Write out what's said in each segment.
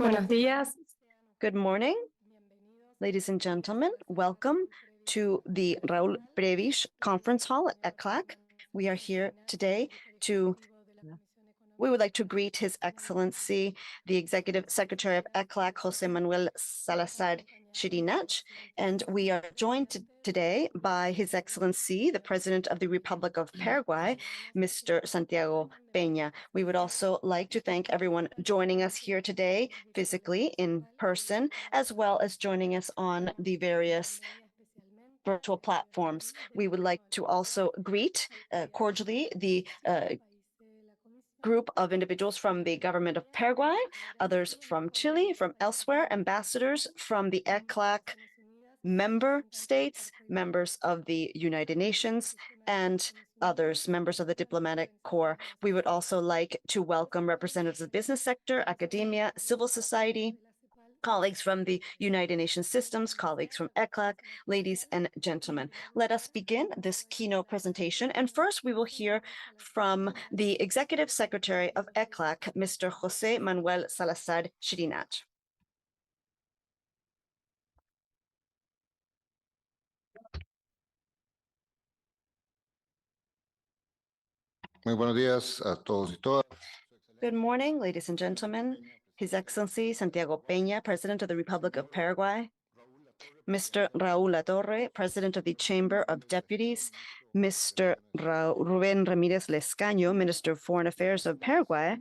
Buenos días. Good morning, ladies and gentlemen. Welcome to the Raúl Prebisch Conference Hall at ECLAC. We are here today we would like to greet His Excellency, the Executive Secretary of ECLAC, José Manuel Salazar Chirinach, and we are joined today by His Excellency, the President of the Republic of Paraguay, Mr. Santiago Peña. We would also like to thank everyone joining us here today, physically in person, as well as joining us on the various virtual platforms. We would like to also greet cordially the group of individuals from the government of Paraguay, others from Chile, from elsewhere, ambassadors from the ECLAC member states, members of the United Nations, and others, members of the diplomatic corps. We would also like to welcome representatives of the business sector, academia, civil society, colleagues from the United Nations systems, colleagues from ECLAC, ladies and gentlemen. Let us begin this keynote presentation. And first, we will hear from the Executive Secretary of ECLAC, Mr. José Manuel Salazar Chirinach. Muy buenos días a todos y todas. Good morning, ladies and gentlemen. His Excellency Santiago Peña, President of the Republic of Paraguay, Mr. Raúl Latorre, President of the Chamber of Deputies, Mr. Rubén Ramírez Lescaño, Minister of Foreign Affairs of Paraguay,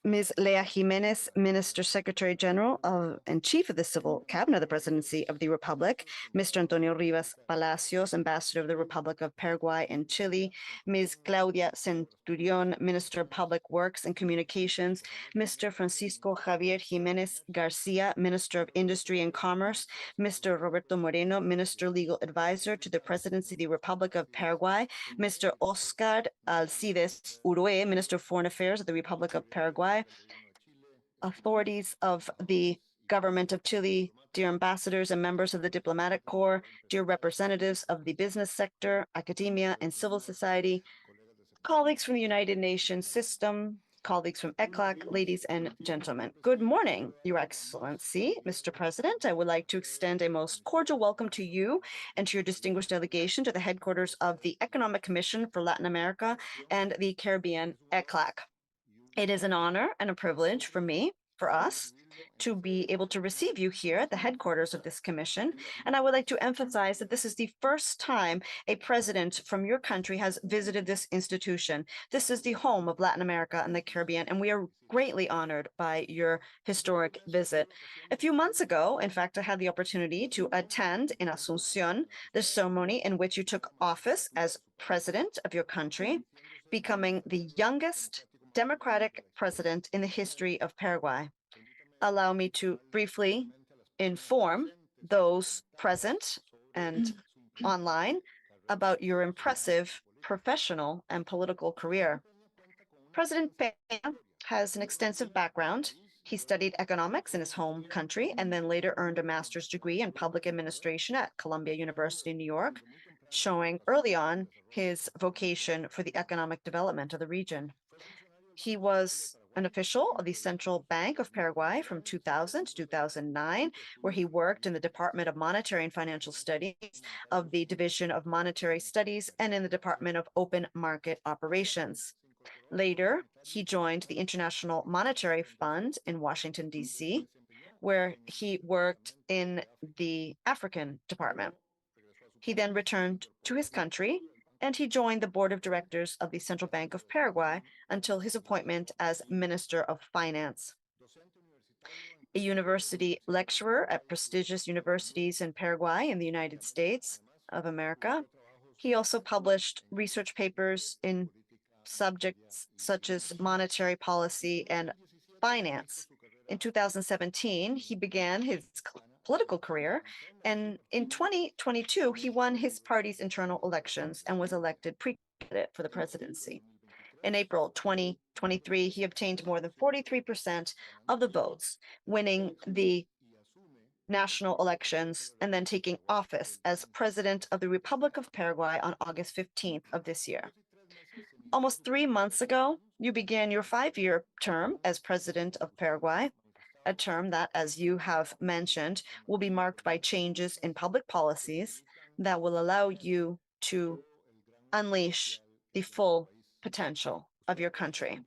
Ms. Lea Jimenez, Minister Secretary General and Chief of the Civil Cabinet of the Presidency of the Republic, Mr. Antonio Rivas Palacios, Ambassador of the Republic of Paraguay and Chile, Ms. Claudia Centurion, Minister of Public Works and Communications, Mr. Francisco Javier Jimenez Garcia, Minister of Industry and Commerce, Mr. Roberto Moreno, Minister Legal Advisor to the Presidency of the Republic of Paraguay, Mr. Oscar Alcides Urue, Minister of Foreign Affairs of the Republic of Paraguay, authorities of the government of Chile, dear ambassadors and members of the diplomatic corps, dear representatives of the business sector, academia, and civil society, colleagues from the United Nations system, colleagues from ECLAC, ladies and gentlemen. Good morning, Your Excellency, Mr. President. I would like to extend a most cordial welcome to you and to your distinguished delegation to the headquarters of the Economic Commission for Latin America and the Caribbean, ECLAC. It is an honor and a privilege for us, to be able to receive you here at the headquarters of this commission. And I would like to emphasize that this is the first time a president from your country has visited this institution. This is the home of Latin America and the Caribbean, and we are greatly honored by your historic visit. A few months ago, in fact, I had the opportunity to attend in Asunción the ceremony in which you took office as president of your country, becoming the youngest democratic president in the history of Paraguay. Allow me to briefly inform those present and online about your impressive professional and political career. President Peña has an extensive background. He studied economics in his home country and then later earned a master's degree in public administration at Columbia University in New York, showing early on his vocation for the economic development of the region. He was an official of the Central Bank of Paraguay from 2000 to 2009, where he worked in the Department of Monetary and Financial Studies of the Division of Monetary Studies and in the Department of Open Market Operations. Later, he joined the International Monetary Fund in Washington, D.C., where he worked in the African department. He then returned to his country and he joined the board of directors of the Central Bank of Paraguay until his appointment as Minister of Finance. A university lecturer at prestigious universities in Paraguay and the United States of America, he also published research papers in subjects such as monetary policy and finance. In 2017, he began his political career, and in 2022, he won his party's internal elections and was elected pre-candidate for the presidency. In April 2023, he obtained more than 43% of the votes, winning the national elections and then taking office as President of the Republic of Paraguay on August 15th of this year. Almost 3 months ago, You began your 5-year term as president of Paraguay, a term that, as you have mentioned, will be marked by changes in public policies that will allow you to unleash the full potential of your country.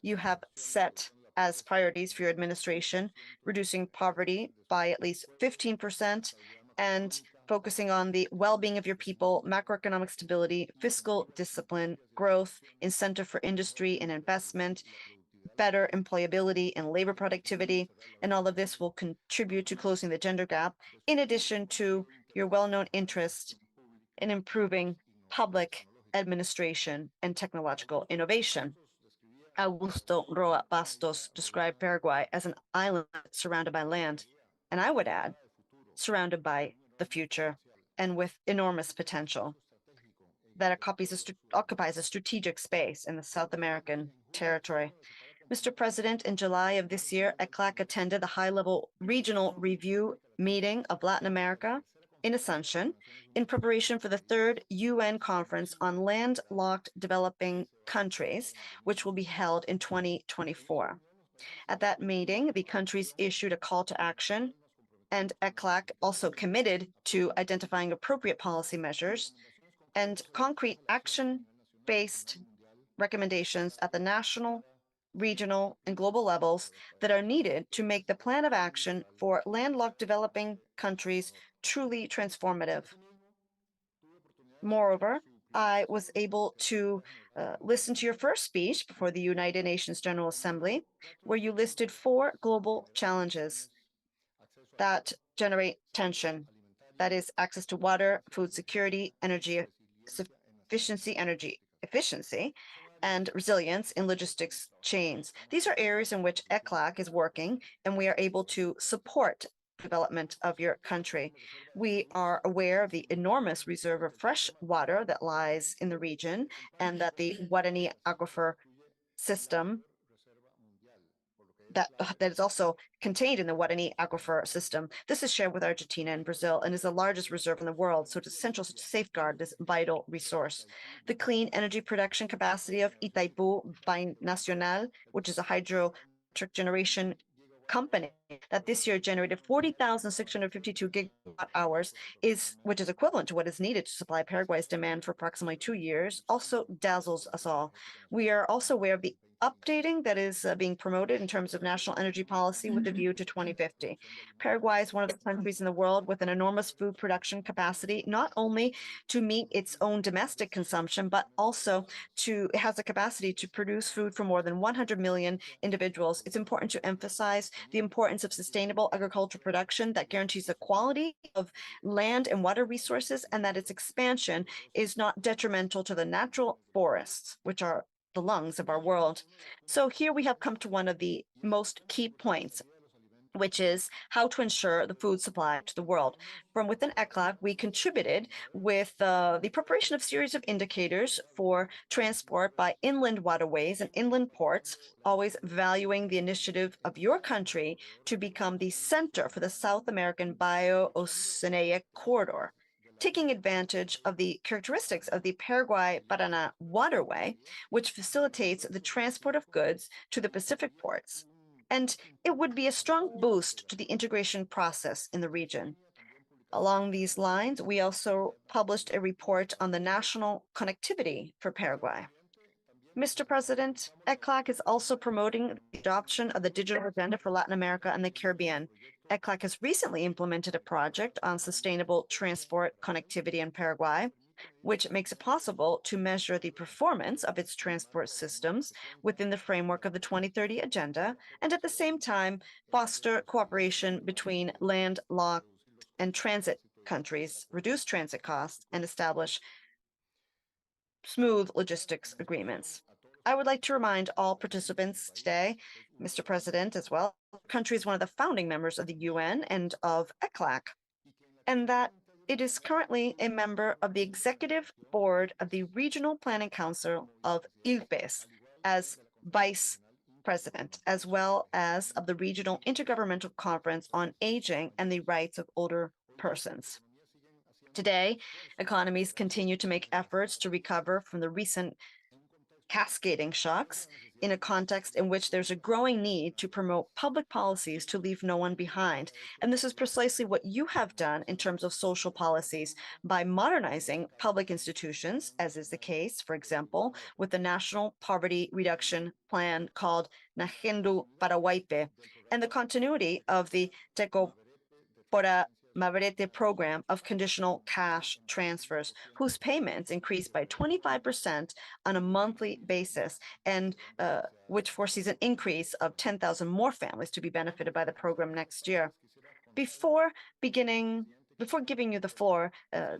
You have set as priorities for your administration reducing poverty by at least 15% and focusing on the well-being of your people, macroeconomic stability, fiscal discipline, growth, incentive for industry and investment, better employability and labor productivity. And all of this will contribute to closing the gender gap, in addition to your well-known interest in improving public administration and technological innovation. Augusto Roa Bastos described Paraguay as an island surrounded by land, and I would add, surrounded by the future and with enormous potential that occupies a strategic space in the South American territory. Mr. President, in July of this year, ECLAC attended the high-level regional review meeting of Latin America in Asuncion in preparation for the third UN conference on landlocked developing countries, which will be held in 2024. At that meeting, the countries issued a call to action, and ECLAC also committed to identifying appropriate policy measures and concrete action-based recommendations at the national, regional, and global levels that are needed to make the plan of action for landlocked developing countries truly transformative. Moreover, I was able to listen to your first speech before the United Nations General Assembly, where you listed 4 global challenges that generate tension. That is access to water, food security, energy efficiency, and resilience in logistics chains. These are areas in which ECLAC is working, and we are able to support development of your country. We are aware of the enormous reserve of fresh water that lies in the region and that the Guarani aquifer system that is also contained in the Guarani aquifer system. This is shared with Argentina and Brazil and is the largest reserve in the world, so it is essential to safeguard this vital resource. The clean energy production capacity of Itaipu Binacional, which is a hydroelectric generation company that this year generated 40,652 gigawatt hours, which is equivalent to what is needed to supply Paraguay's demand for approximately 2 years, also dazzles us all. We are also aware of the updating that is being promoted in terms of national energy policy with a view to 2050. Paraguay is one of the countries in the world with an enormous food production capacity, not only to meet its own domestic consumption, but also it has a capacity to produce food for more than 100 million individuals. It's important to emphasize the importance of sustainable agricultural production that guarantees the quality of land and water resources, and that its expansion is not detrimental to the natural forests, which are the lungs of our world. So here we have come to one of the most key points, which is how to ensure the food supply to the world. From within ECLAC, we contributed with the preparation of series of indicators for transport by inland waterways and inland ports, always valuing the initiative of your country to become the center for the South American bio-oceanic corridor, taking advantage of the characteristics of the Paraguay-Paraná waterway, which facilitates the transport of goods to the Pacific ports. And it would be a strong boost to the integration process in the region. Along these lines, we also published a report on the national connectivity for Paraguay. Mr. President, ECLAC is also promoting the adoption of the digital agenda for Latin America and the Caribbean. ECLAC has recently implemented a project on sustainable transport connectivity in Paraguay, which makes it possible to measure the performance of its transport systems within the framework of the 2030 agenda, and at the same time foster cooperation between landlocked and transit countries, reduce transit costs, and establish smooth logistics agreements. I would like to remind all participants today, Mr. President, as well, the country is one of the founding members of the UN and of ECLAC, and that it is currently a member of the executive board of the Regional Planning Council of ILPES as vice president, as well as of the Regional Intergovernmental Conference on Aging and the Rights of Older Persons. Today, economies continue to make efforts to recover from the recent cascading shocks in a context in which there's a growing need to promote public policies to leave no one behind. And this is precisely what you have done in terms of social policies by modernizing public institutions, as is the case, for example, with the National Poverty Reduction Plan called Nagendu Paraguaype, and the continuity of the Teco Pora Mavrete program of conditional cash transfers, whose payments increased by 25% on a monthly basis, and which foresees an increase of 10,000 more families to be benefited by the program next year. Before giving you the floor,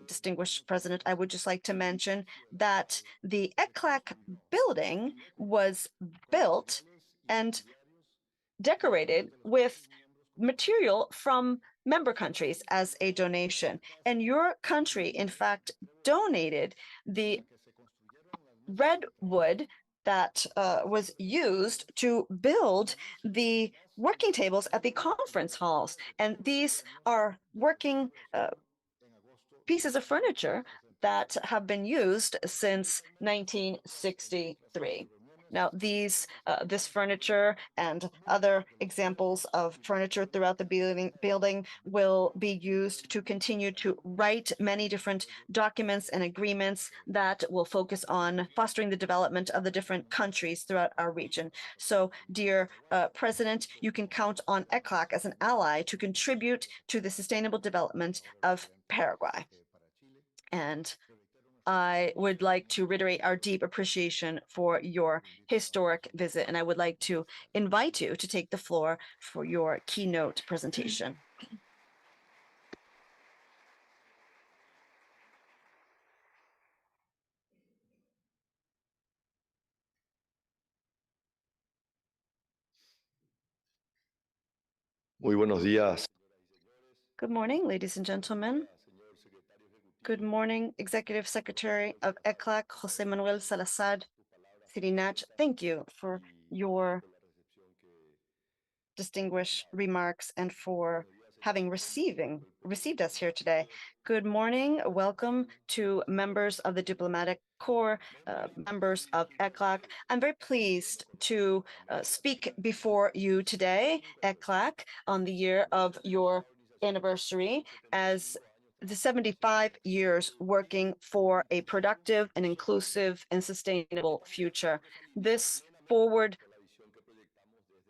distinguished President, I would just like to mention that the ECLAC building was built and decorated with material from member countries as a donation. And your country, in fact, donated the redwood that was used to build the working tables at the conference halls. And these are working pieces of furniture that have been used since 1963. Now, this furniture and other examples of furniture throughout the building will be used to continue to write many different documents and agreements that will focus on fostering the development of the different countries throughout our region. So, dear President, you can count on ECLAC as an ally to contribute to the sustainable development of Paraguay. And I would like to reiterate our deep appreciation for your historic visit, and I would like to invite you to take the floor for your keynote presentation. Muy buenos días. Good morning, ladies and gentlemen. Good morning, Executive Secretary of ECLAC, Jose Manuel Salazar Sirinach. Thank you for your distinguished remarks and for having received us here today. Good morning. Welcome to members of the Diplomatic Corps, members of ECLAC. I'm very pleased to speak before you today, ECLAC, on the year of your anniversary as the 75 years working for a productive and inclusive and sustainable future. This forward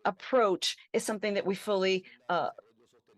approach is something that we fully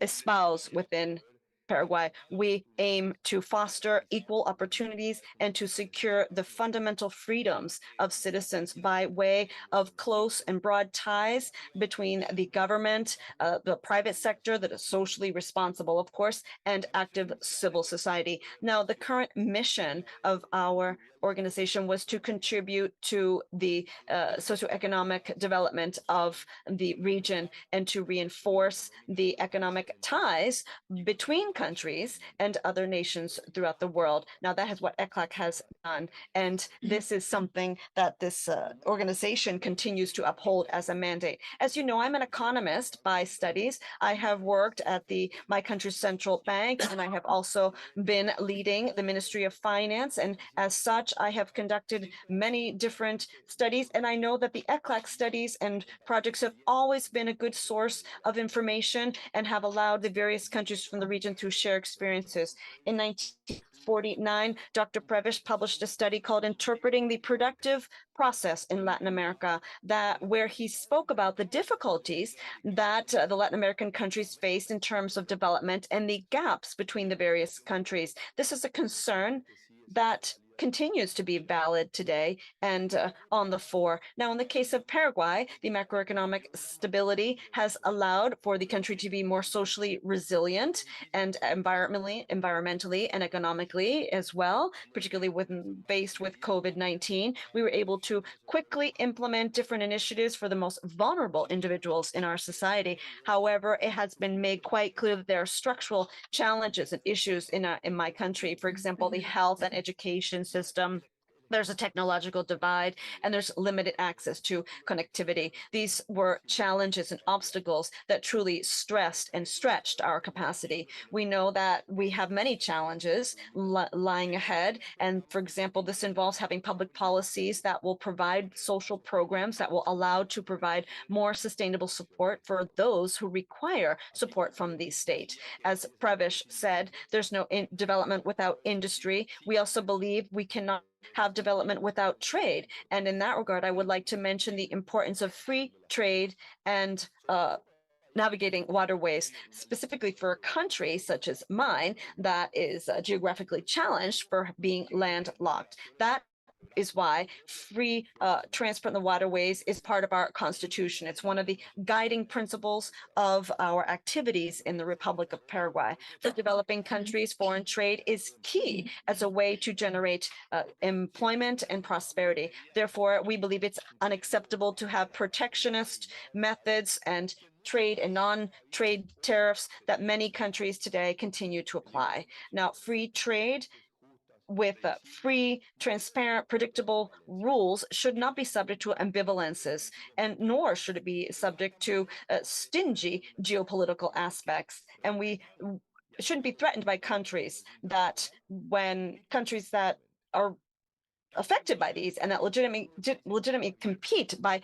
espouse within Paraguay. We aim to foster equal opportunities and to secure the fundamental freedoms of citizens by way of close and broad ties between the government, the private sector that is socially responsible, of course, and active civil society. Now, the current mission of our organization was to contribute to the socioeconomic development of the region and to reinforce the economic ties between countries and other nations throughout the world. Now, that is what ECLAC has done, and this is something that this organization continues to uphold as a mandate. As you know, I'm an economist by studies. I have worked at my country's central bank, and I have also been leading the Ministry of Finance, and as such, I have conducted many different studies, and I know that the ECLAC studies and projects have always been a good source of information and have allowed the various countries from the region to share experiences. In 1949, Dr. Prevish published a study called Interpreting the Productive Process in Latin America, where he spoke about the difficulties that the Latin American countries faced in terms of development and the gaps between the various countries. This is a concern that continues to be valid today and on the fore. Now, in the case of Paraguay, the macroeconomic stability has allowed for the country to be more socially resilient and environmentally and economically as well, particularly faced with COVID-19. We were able to quickly implement different initiatives for the most vulnerable individuals in our society. However, it has been made quite clear that there are structural challenges and issues in my country. For example, the health and education system, There's a technological divide and there's limited access to connectivity. These were challenges and obstacles that truly stressed and stretched our capacity. We know that we have many challenges lying ahead. And for example, this involves having public policies that will provide social programs that will allow to provide more sustainable support for those who require support from the state. As Prevish said, there's no development without industry. We also believe we cannot have development without trade. And in that regard, I would like to mention the importance of free trade and navigating waterways, specifically for a country such as mine that is geographically challenged for being landlocked. That is why free transport in the waterways is part of our constitution. It's one of the guiding principles of our activities in the Republic of Paraguay. For developing countries, foreign trade is key as a way to generate employment and prosperity. Therefore, we believe it's unacceptable to have protectionist methods and trade and non-trade tariffs that many countries today continue to apply. Now, free trade with free, transparent, predictable rules should not be subject to ambivalences, and nor should it be subject to stingy geopolitical aspects. And we shouldn't be threatened by countries that are affected by these and that legitimately compete by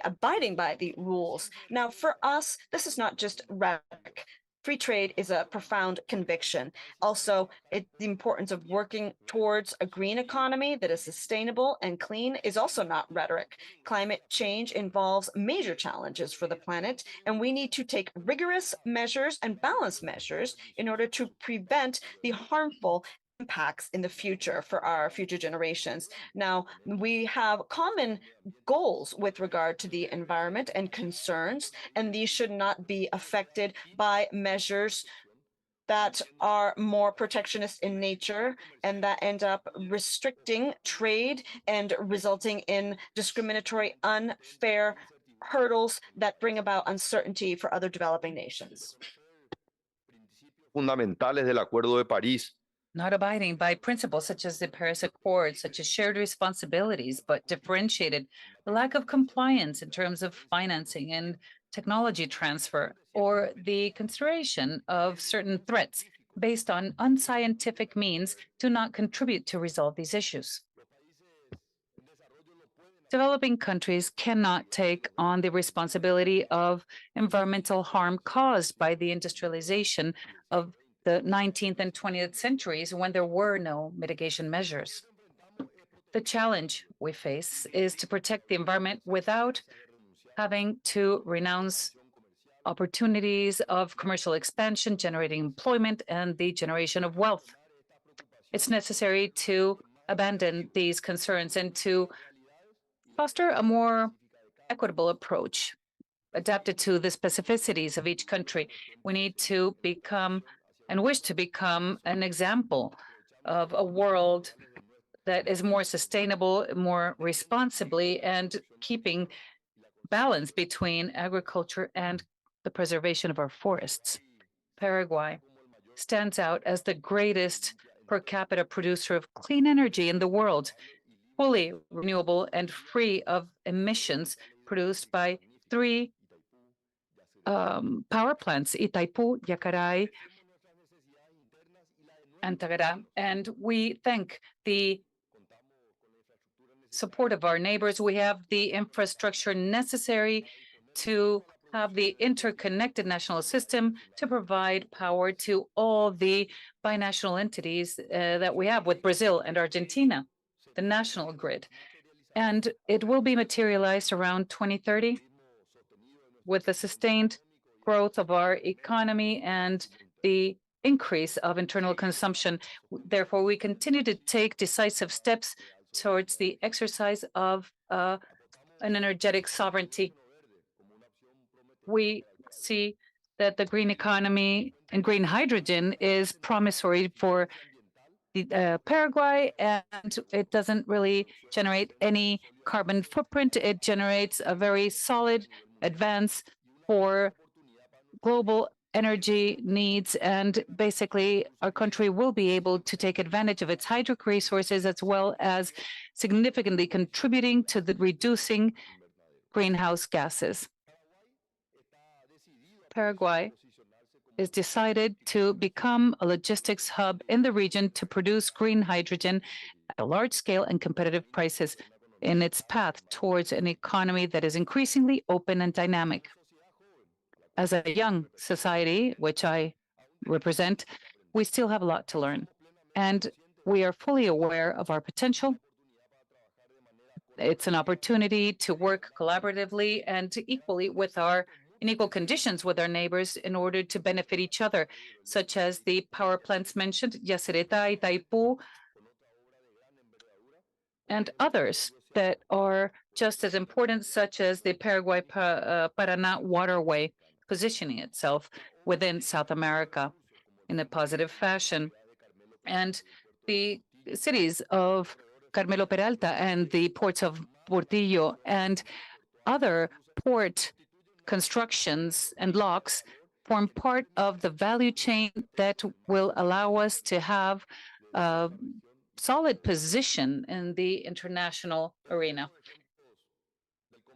abiding by the rules. Now, for us, this is not just rhetoric. Free trade is a profound conviction. Also, the importance of working towards a green economy that is sustainable and clean is also not rhetoric. Climate change involves major challenges for the planet, and we need to take rigorous measures and balanced measures in order to prevent the harmful impacts in the future for our future generations. Now, we have common goals with regard to the environment and concerns, and these should not be affected by measures that are more protectionist in nature and that end up restricting trade and resulting in discriminatory, unfair hurdles that bring about uncertainty for other developing nations. Fundamentales del Acuerdo de París. Not abiding by principles such as the Paris Accord, such as shared responsibilities, but differentiated, the lack of compliance in terms of financing and technology transfer, or the consideration of certain threats based on unscientific means do not contribute to resolve these issues. Developing countries cannot take on the responsibility of environmental harm caused by the industrialization of the 19th and 20th centuries when there were no mitigation measures. The challenge we face is to protect the environment without having to renounce opportunities of commercial expansion, generating employment, and the generation of wealth. It's necessary to abandon these concerns and to foster a more equitable approach adapted to the specificities of each country. We need to become and wish to become an example of a world that is more sustainable, more responsibly, and keeping balance between agriculture and the preservation of our forests. Paraguay stands out as the greatest per capita producer of clean energy in the world, fully renewable and free of emissions produced by 3 power plants, Itaipu, Yacaray, and Tagara. And we thank the support of our neighbors. We have the infrastructure necessary to have the interconnected national system to provide power to all the binational entities that we have with Brazil and Argentina, the national grid. And it will be materialized around 2030 with the sustained growth of our economy and the increase of internal consumption. Therefore, we continue to take decisive steps towards the exercise of an energetic sovereignty. We see that the green economy and green hydrogen is promissory for Paraguay, and it doesn't really generate any carbon footprint. It generates a very solid advance for global energy needs, and basically our country will be able to take advantage of its hydric resources as well as significantly contributing to the reducing greenhouse gases. Paraguay is decided to become a logistics hub in the region to produce green hydrogen at a large scale and competitive prices in its path towards an economy that is increasingly open and dynamic. As a young society, which I represent, we still have a lot to learn, and we are fully aware of our potential. It's an opportunity to work collaboratively and equally in equal conditions with our neighbors in order to benefit each other, such as the power plants mentioned, Yacyretá, Itaipú, and others that are just as important, such as the Paraguay-Paraná waterway, positioning itself within South America in a positive fashion. And the cities of Carmelo Peralta and the ports of Portillo and other port constructions and locks form part of the value chain that will allow us to have a solid position in the international arena.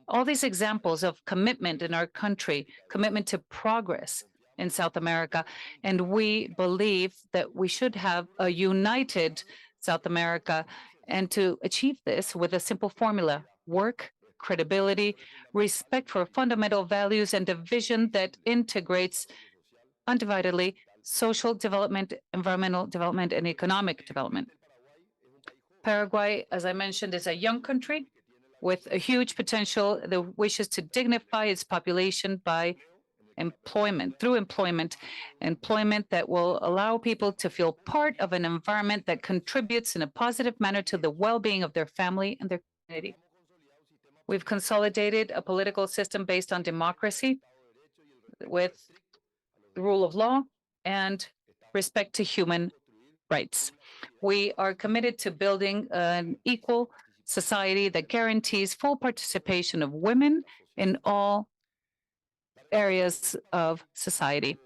All these examples of commitment in our country, commitment to progress in South America, and we believe that we should have a united South America, and to achieve this with a simple formula: work, credibility, respect for fundamental values, and a vision that integrates undividedly social development, environmental development, and economic development. Paraguay, as I mentioned, is a young country with a huge potential that wishes to dignify its population by employment, through employment that will allow people to feel part of an environment that contributes in a positive manner to the well-being of their family and their community. We've consolidated a political system based on democracy with the rule of law and respect to human rights. We are committed to building an equal society that guarantees full participation of women in all areas of society.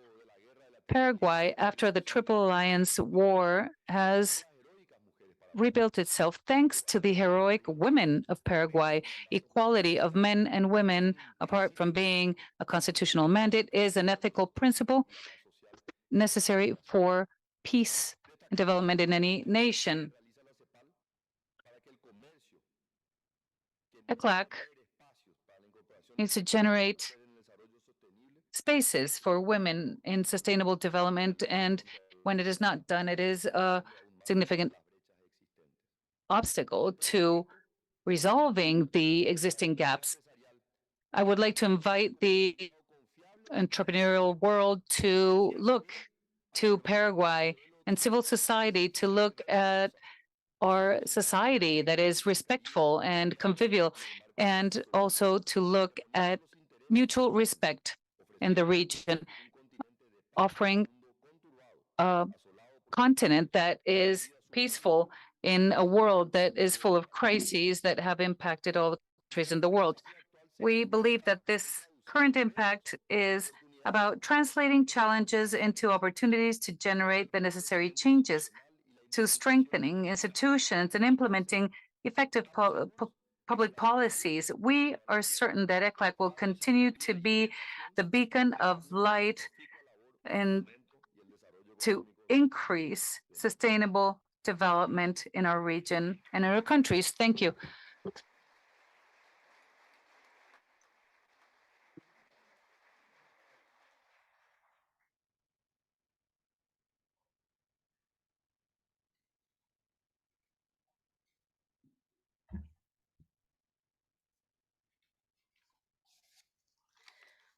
Paraguay, after the Triple Alliance War, has rebuilt itself thanks to the heroic women of Paraguay. Equality of men and women, apart from being a constitutional mandate, is an ethical principle necessary for peace and development in any nation. ECLAC needs to generate spaces for women in sustainable development, and when it is not done, it is a significant obstacle to resolving the existing gaps. I would like to invite the entrepreneurial world to look to Paraguay and civil society to look at our society that is respectful and convivial, and also to look at mutual respect in the region, offering a continent that is peaceful in a world that is full of crises that have impacted all the countries in the world. We believe that this current impact is about translating challenges into opportunities to generate the necessary changes, to strengthening institutions and implementing effective public policies. We are certain that ECLAC will continue to be the beacon of light and to increase sustainable development in our region and in our countries. Thank you.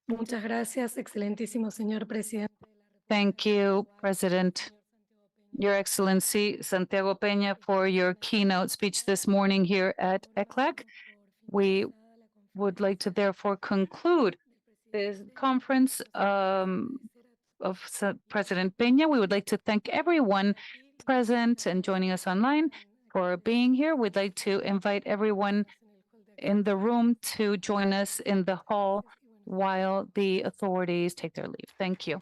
Muchas gracias, excelentísimo señor presidente. Thank you, President, Your Excellency Santiago Peña, for your keynote speech this morning here at ECLAC. We would like to therefore conclude this conference of President Peña. We would like to thank everyone present and joining us online for being here. We'd like to invite everyone in the room to join us in the hall while the authorities take their leave. Thank you.